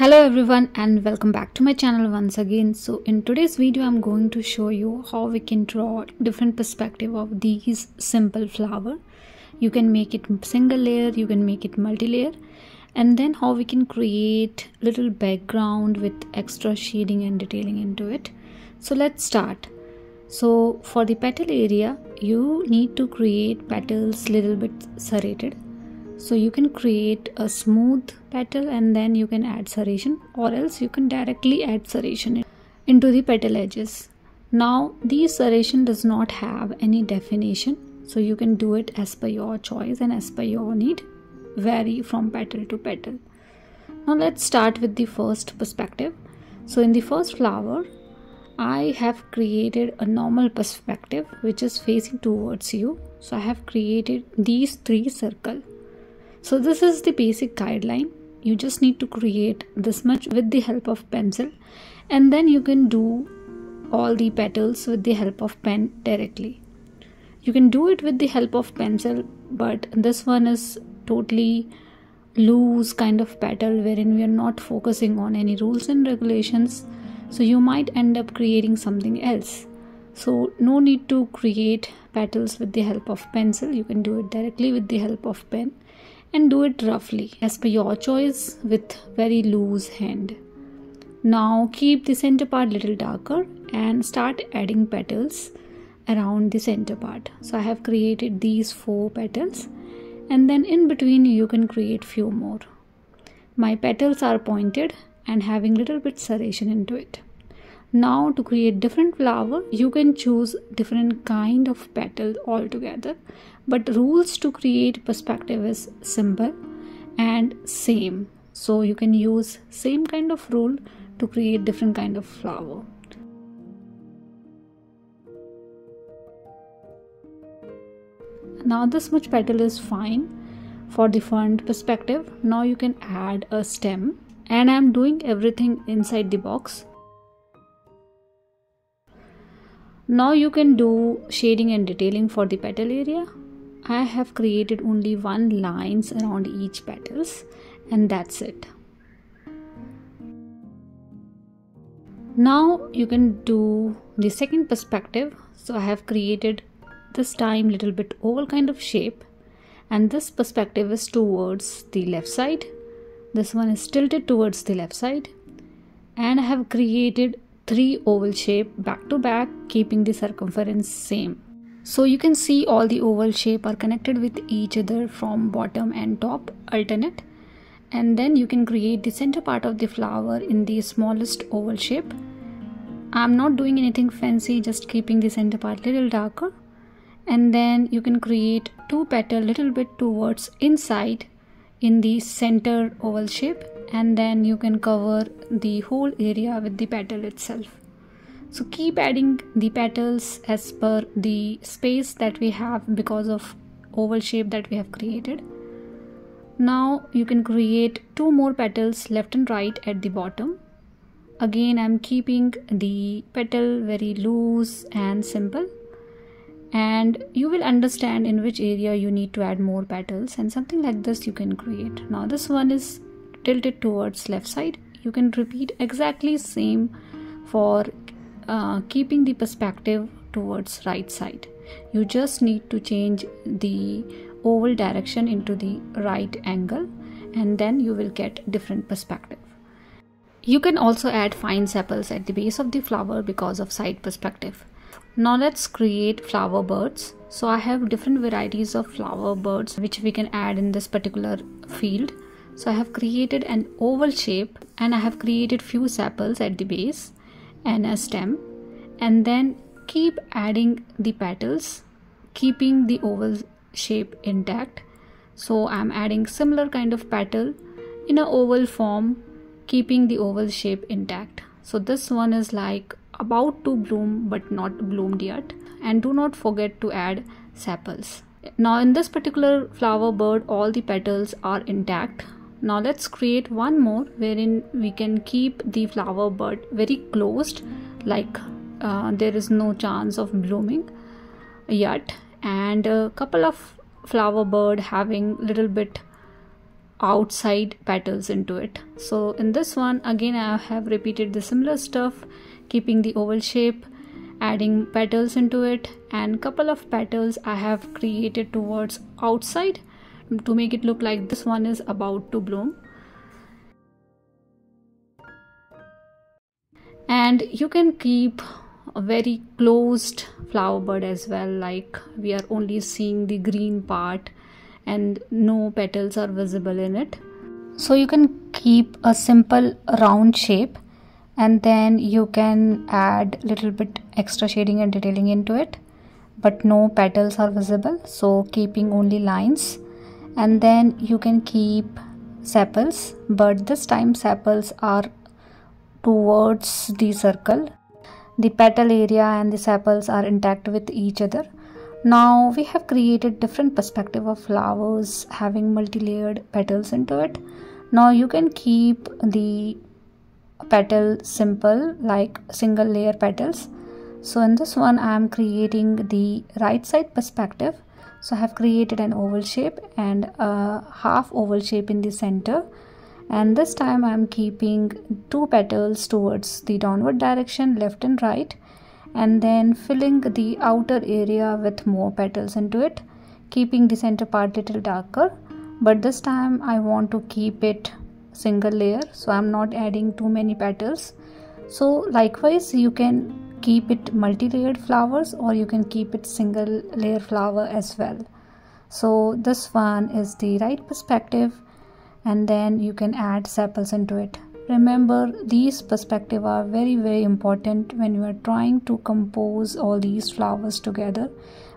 Hello everyone and welcome back to my channel once again. So in today's video I'm going to show you how we can draw different perspective of these simple flower. You can make it single layer, you can make it multi-layer, and then how we can create little background with extra shading and detailing into it. So let's start. So for the petal area you need to create petals little bit serrated. So you can create a smooth petal and then you can add serration, or else you can directly add serration into the petal edges. Now these serration does not have any definition, so you can do it as per your choice and as per your need, vary from petal to petal. Now let's start with the first perspective. So in the first flower I have created a normal perspective which is facing towards you. So I have created these three circles. So this is the basic guideline. You just need to create this much with the help of pencil, and then you can do all the petals with the help of pen directly. You can do it with the help of pencil, but this one is totally loose kind of petal wherein we are not focusing on any rules and regulations. So you might end up creating something else. So no need to create petals with the help of pencil. You can do it directly with the help of pen and do it roughly as per your choice with very loose hand. Now keep the center part little darker and start adding petals around the center part. So I have created these 4 petals, and then in between you can create few more. My petals are pointed and having little bit serration into it. Now to create different flower you can choose different kind of petal altogether, but rules to create perspective is simple and same. So you can use same kind of rule to create different kind of flower. Now this much petal is fine for the front perspective. Now you can add a stem, and I am doing everything inside the box. Now you can do shading and detailing for the petal area. I have created only 1 lines around each petals, and that's it. Now you can do the second perspective. So I have created this time little bit oval kind of shape, and this perspective is towards the left side. This one is tilted towards the left side, and I have created 3 oval shape back to back, keeping the circumference same. So you can see all the oval shape are connected with each other from bottom and top alternate, and then you can create the center part of the flower in the smallest oval shape. I'm not doing anything fancy, just keeping the center part little darker, and then you can create 2 petal little bit towards inside in the center oval shape, and then you can cover the whole area with the petal itself. So keep adding the petals as per the space that we have because of oval shape that we have created. Now you can create 2 more petals left and right at the bottom. Again I'm keeping the petal very loose and simple, and you will understand in which area you need to add more petals, and something like this you can create. Now this one is tilted towards left side. You can repeat exactly same for keeping the perspective towards right side. You just need to change the oval direction into the right angle, and then you will get different perspective. You can also add fine sepals at the base of the flower because of side perspective. Now let's create flower birds. So I have different varieties of flower birds which we can add in this particular field. So I have created an oval shape, and I have created few sepals at the base and a stem, and then keep adding the petals keeping the oval shape intact. So I'm adding similar kind of petal in an oval form, keeping the oval shape intact. So this one is like about to bloom but not bloomed yet, and do not forget to add sepals. Now in this particular flower bird all the petals are intact. Now let's create one more wherein we can keep the flower bud very closed, like there is no chance of blooming yet, and a couple of flower bud having little bit outside petals into it. So in this one again I have repeated the similar stuff, keeping the oval shape, adding petals into it, and couple of petals I have created towards outside to make it look like this one is about to bloom. And you can keep a very closed flower bud as well, like we are only seeing the green part and no petals are visible in it. So you can keep a simple round shape, and then you can add little bit extra shading and detailing into it, but no petals are visible, so keeping only lines. And then you can keep sepals, but this time sepals are towards the circle. The petal area and the sepals are intact with each other. Now we have created different perspective of flowers having multi-layered petals into it. Now you can keep the petal simple, like single layer petals. So in this one I am creating the right side perspective. So I have created an oval shape and a half oval shape in the center, and this time I am keeping two petals towards the downward direction, left and right, and then filling the outer area with more petals into it, keeping the center part little darker. But this time I want to keep it single layer, so I'm not adding too many petals. So likewise you can keep it multi-layered flowers, or you can keep it single layer flower as well. So this one is the right perspective, and then you can add sepals into it. Remember, these perspectives are very important when you are trying to compose all these flowers together,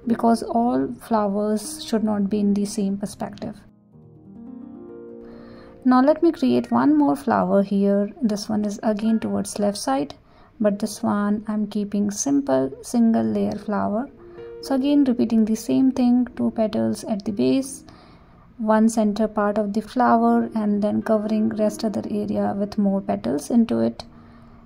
because all flowers should not be in the same perspective. Now let me create one more flower here. This one is again towards left side, but this one I'm keeping simple single layer flower. So again repeating the same thing, two petals at the base, one center part of the flower, and then covering rest of the area with more petals into it.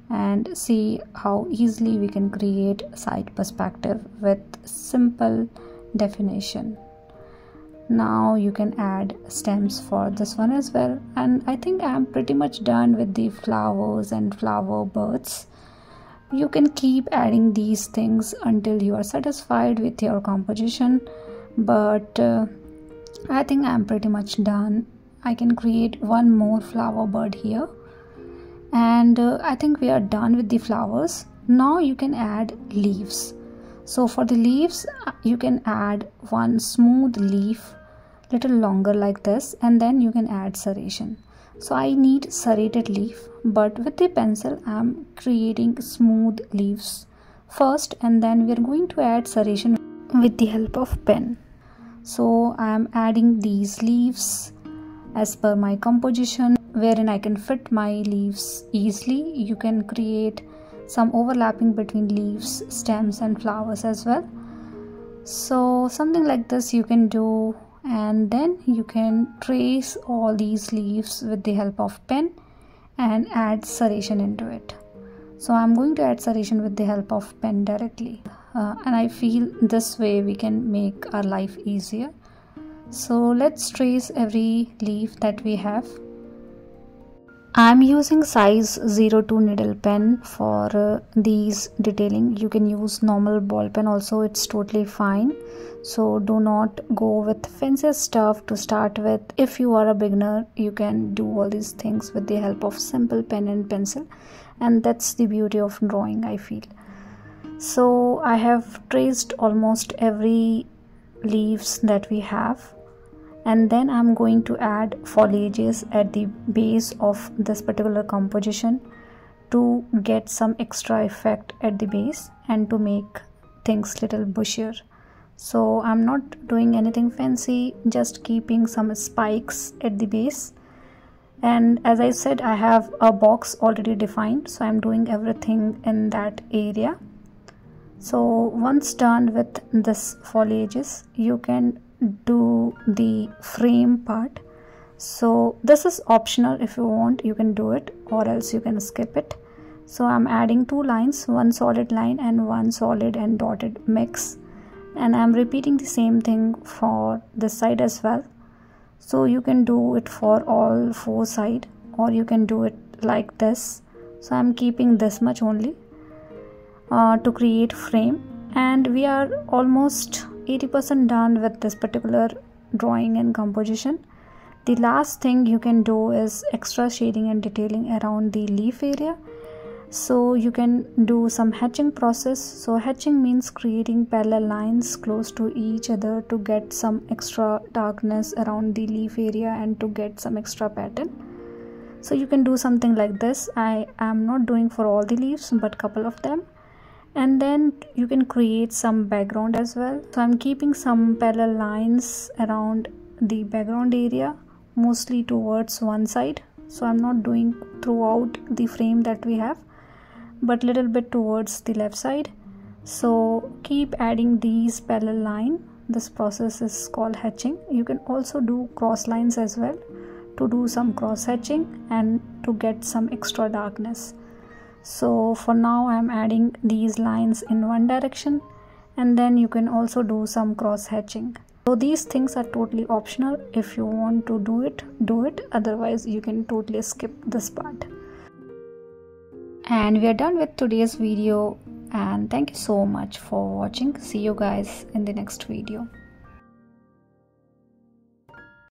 And see how easily we can create side perspective with simple definition. Now you can add stems for this one as well, and I think I'm pretty much done with the flowers and flower buds. You can keep adding these things until you are satisfied with your composition, but I think I'm pretty much done. I can create one more flower bud here, and I think we are done with the flowers. Now you can add leaves. So for the leaves you can add one smooth leaf, little longer like this, and then you can add serration. So I need serrated leaf, but with the pencil I'm creating smooth leaves first, and then we are going to add serration with the help of pen. So I am adding these leaves as per my composition, wherein I can fit my leaves easily. You can create some overlapping between leaves, stems and flowers as well. So something like this you can do, and then you can trace all these leaves with the help of pen and add serration into it. So I'm going to add serration with the help of pen directly, and I feel this way we can make our life easier. So let's trace every leaf that we have. I'm using size 02 needle pen for these detailing. You can use normal ball pen also, it's totally fine. So do not go with fancy stuff to start with. If you are a beginner, you can do all these things with the help of simple pen and pencil, and that's the beauty of drawing, I feel. So I have traced almost every leaves that we have, and then I'm going to add foliages at the base of this particular composition to get some extra effect at the base and to make things little bushier. So I'm not doing anything fancy, just keeping some spikes at the base. And as I said, I have a box already defined, so I'm doing everything in that area. So once done with this foliages, you can do the frame part. So this is optional. If you want, you can do it, or else you can skip it. So I'm adding two lines, one solid line and one solid and dotted mix, and I'm repeating the same thing for this side as well. So you can do it for all four sides, or you can do it like this. So I'm keeping this much only to create frame, and we are almost 80% done with this particular drawing and composition. The last thing you can do is extra shading and detailing around the leaf area. So you can do some hatching process. So hatching means creating parallel lines close to each other to get some extra darkness around the leaf area and to get some extra pattern. So you can do something like this. I am not doing for all the leaves, but couple of them. And then you can create some background as well. So I'm keeping some parallel lines around the background area, mostly towards one side. So I'm not doing throughout the frame that we have, but little bit towards the left side. So keep adding these parallel line. This process is called hatching. You can also do cross lines as well to do some cross hatching and to get some extra darkness. So for now I'm adding these lines in one direction, and then you can also do some cross hatching. So these things are totally optional. If you want to do it, do it. Otherwise you can totally skip this part. And we are done with today's video, and thank you so much for watching. See you guys in the next video.